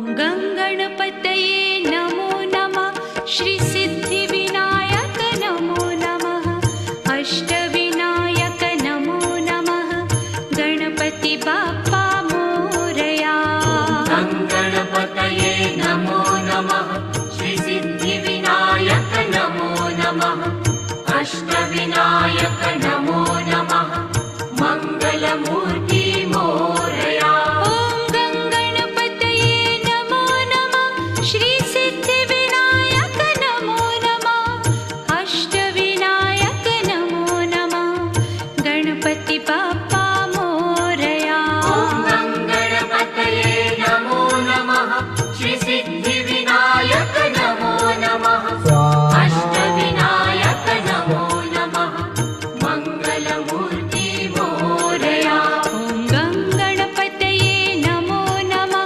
गङ्गणपतये नमो नमः। श्रीसिद्धिविनायक नमो नमः। अष्टविनायक नमो नमः। गणपति बाप्पा मोरया। गङ्गणपतये नमो नमः। श्रीसिद्धिविनायक नमो नमः। अष्टविनायक नमो